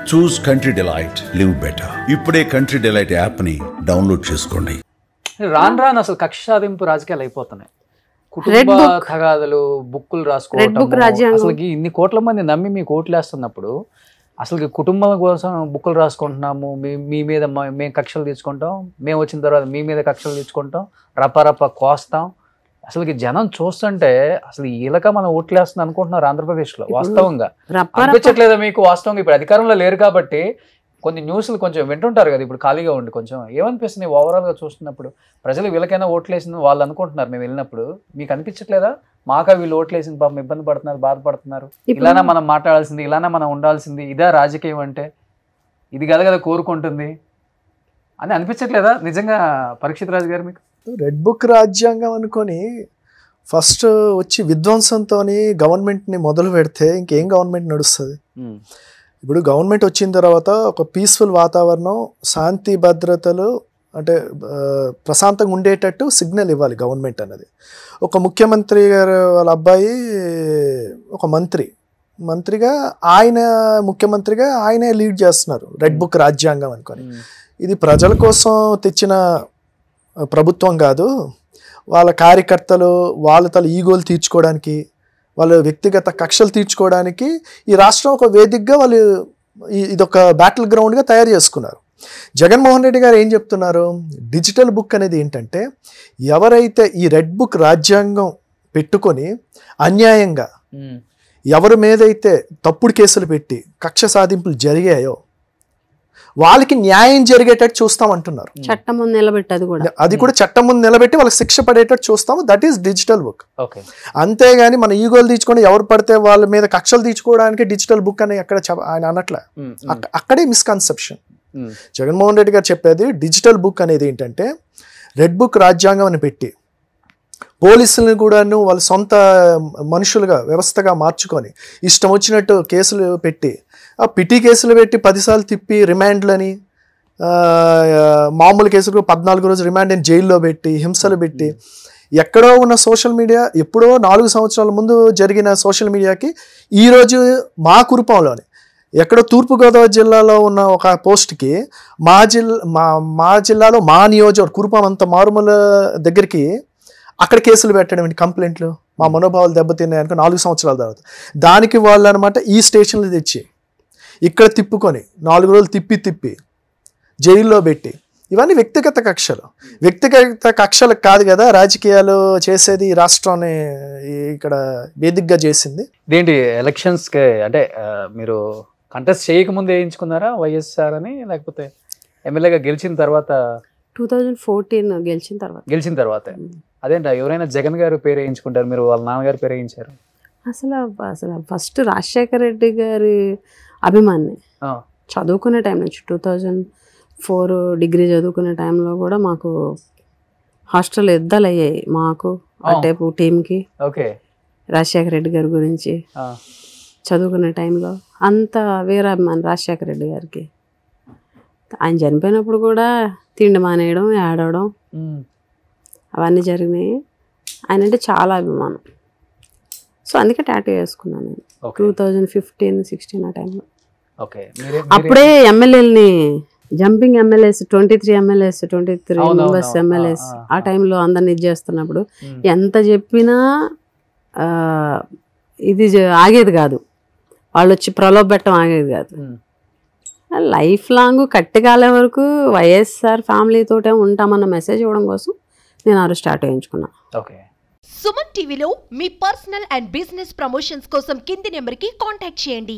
చూస్ country delight, live better. ఇప్పుడే country delight app ని download చేసుకోండి. రాను అసలు కక్ష సాధింపు రాజకీయాలు అయిపోతున్నాయి. కుటుంబ తగాదులు, బుక్కులు రాసుకోవడం, అసలు ఇన్ని కోట్ల మంది నమ్మి మీకు ఓట్లు వేస్తున్నప్పుడు అసలు కుటుంబం కోసం బుక్కులు రాసుకుంటున్నాము, మీ మీద మేము కక్షలు తీసుకుంటాం, మేము వచ్చిన తర్వాత మీ మీద కక్షలు తీసుకుంటాం, రప్ప కోస్తాం. అసలు జనం చూస్తుంటే అసలు ఈలక మనం ఓట్లు వేస్తుంది అనుకుంటున్నారు ఆంధ్రప్రదేశ్ లో. వాస్తవంగా అనిపించట్లేదా మీకు? వాస్తవంగా ఇప్పుడు అధికారంలో లేరు కాబట్టి కొన్ని న్యూస్లు కొంచెం వింటుంటారు కదా, ఇప్పుడు ఖాళీగా ఉండి కొంచెం ఏమనిపిస్తుంది ఓవరాల్ గా చూస్తున్నప్పుడు? ప్రజలు వీళ్ళకైనా ఓట్లు వేసింది వాళ్ళు అనుకుంటున్నారు మేము వెళ్ళినప్పుడు. మీకు అనిపించట్లేదా మాకా వీళ్ళు ఓట్లు వేసింది పాపం ఇబ్బంది పడుతున్నారు, బాధపడుతున్నారు, ఇలానా మనం మాట్లాడాల్సింది, ఇలానా మనం ఉండాల్సింది, ఇదా రాజకీయం అంటే, ఇది కదా కోరుకుంటుంది అని అనిపించట్లేదా నిజంగా పరీక్షిత్ రాజు గారు? మీకు రెడ్ బుక్ రాజ్యాంగం అనుకొని ఫస్ట్ వచ్చి విధ్వంసంతో గవర్నమెంట్ని మొదలు పెడితే ఇంకేం గవర్నమెంట్ నడుస్తుంది? ఇప్పుడు గవర్నమెంట్ వచ్చిన తర్వాత ఒక పీస్ఫుల్ వాతావరణం, శాంతి భద్రతలు అంటే ప్రశాంతంగా ఉండేటట్టు సిగ్నల్ ఇవ్వాలి గవర్నమెంట్ అన్నది. ఒక ముఖ్యమంత్రి గారు వాళ్ళ అబ్బాయి ఒక మంత్రిగా ఆయన ముఖ్యమంత్రిగా ఆయనే లీడ్ చేస్తున్నారు రెడ్ బుక్ రాజ్యాంగం అనుకొని. ఇది ప్రజల కోసం తెచ్చిన ప్రభుత్వం కాదు, వాళ్ళ కార్యకర్తలు వాళ్ళ తల ఈగోలు తీర్చుకోవడానికి, వాళ్ళ వ్యక్తిగత కక్షలు తీర్చుకోవడానికి ఈ రాష్ట్రం ఒక వేదికగా వాళ్ళు ఇదొక బ్యాటిల్ గ్రౌండ్గా తయారు చేసుకున్నారు. జగన్మోహన్ రెడ్డి గారు ఏం చెప్తున్నారు? డిజిటల్ బుక్ అనేది ఏంటంటే, ఎవరైతే ఈ రెడ్ బుక్ రాజ్యాంగం పెట్టుకొని అన్యాయంగా ఎవరి మీదైతే తప్పుడు కేసులు పెట్టి కక్ష సాధింపులు జరిగాయో వాళ్ళకి న్యాయం జరిగేటట్టు చూస్తామంటున్నారు. చట్టం ముందు నిలబెట్టి అది కూడా చట్టం ముందు నిలబెట్టి వాళ్ళకి శిక్ష పడేటట్టు చూస్తాము. That is digital book. అంతేగాని మన ఈగోలు తీర్చుకొని ఎవరు పడితే వాళ్ళ మీద కక్షలు తీర్చుకోవడానికి డిజిటల్ బుక్ అని ఎక్కడ ఆయన అనట్లే. అక్కడే మిస్కన్సెప్షన్. జగన్మోహన్ రెడ్డి గారు చెప్పేది డిజిటల్ బుక్ అనేది ఏంటంటే, రెడ్ బుక్ రాజ్యాంగం అని పెట్టి పోలీసులను కూడాను వాళ్ళ సొంత మనుషులుగా వ్యవస్థగా మార్చుకొని ఇష్టం వచ్చినట్టు కేసులు పెట్టి, ఆ పిటి కేసులు పెట్టి 10 సార్లు తిప్పి రిమాండ్లని, మామూలు కేసులు 14 రోజులు రిమాండ్ అని జైల్లో పెట్టి హింసలు పెట్టి, ఎక్కడో ఉన్న సోషల్ మీడియా ఎప్పుడో 4 సంవత్సరాల ముందు జరిగిన సోషల్ మీడియాకి ఈరోజు మా కురుపంలోనే ఎక్కడో తూర్పుగోదావరి జిల్లాలో ఉన్న ఒక పోస్ట్కి మా జిల్లాలో మా నియోజకవర్గం కురుపం అంత మారుమూల దగ్గరికి అక్కడ కేసులు పెట్టడం ఏంటి, కంప్లైంట్లు, మా మనోభావాలు దెబ్బతిన్నాయి అనుకో 4 సంవత్సరాల తర్వాత. దానికి వాళ్ళు అనమాట ఈ స్టేషన్లు తెచ్చి ఇక్కడ తిప్పుకొని 4 రోజులు తిప్పి జైల్లో పెట్టి, ఇవన్నీ వ్యక్తిగత కక్షలు. వ్యక్తిగత కక్షలకు కాదు కదా రాజకీయాలు చేసేది. రాష్ట్రాన్ని ఇక్కడ వేదికగా చేసింది. ఇదేంటి ఎలక్షన్స్కి అంటే మీరు కంటెస్ట్ చేయకముందు వేయించుకున్నారా వైఎస్ఆర్ అని, లేకపోతే ఎమ్మెల్యేగా గెలిచిన తర్వాత? 2014 గెలిచిన తర్వాత. అదేంట ఎవరైనా జగన్ గారు పేరు వేయించుకుంటారు, మీరు వాళ్ళ నాన్నగారు పేరు వేయించారు? అసలు ఫస్ట్ రాజశేఖర రెడ్డి గారి అభిమాని. చదువుకునే టైం నుంచి 2004 డిగ్రీ చదువుకునే టైంలో కూడా మాకు హాస్టల్ యుద్ధాలు అయ్యాయి మాకు అటేపు టీంకి. రాజశేఖర రెడ్డి గారి గురించి చదువుకునే టైంలో అంత వీరాభిమాని రాజశేఖర రెడ్డి గారికి. ఆయన చనిపోయినప్పుడు కూడా తిండి మానేయడం, ఏడవడం అవన్నీ జరిగినాయి. ఆయన అంటే చాలా అభిమానం. సో అందుకే టాటూ వేసుకున్నాను నేను 2015-16 ఆ టైంలో. అప్పుడే ఎమ్మెల్యేలని jumping MLAs 23 MLAs 23 members MLAs ఆ టైంలో అందరిని ఇది చేస్తున్నప్పుడు ఎంత చెప్పినా ఇది ఆగేది కాదు, వాళ్ళు వచ్చి ప్రలోభపెట్టడం ఆగేది కాదు. లైఫ్ లాంగ్ కట్టికాలే వరకు వైఎస్ఆర్ ఫ్యామిలీతోటే ఉంటామన్న మెసేజ్ ఇవ్వడం కోసం నేను ఆ రోజు స్టార్ట్ చేయించుకున్నా. సుమన్ టీవీలో మీ పర్సనల్ అండ్ బిజినెస్ ప్రమోషన్స్ కోసం కింది నెంబర్కి కాంటాక్ట్ చేయండి.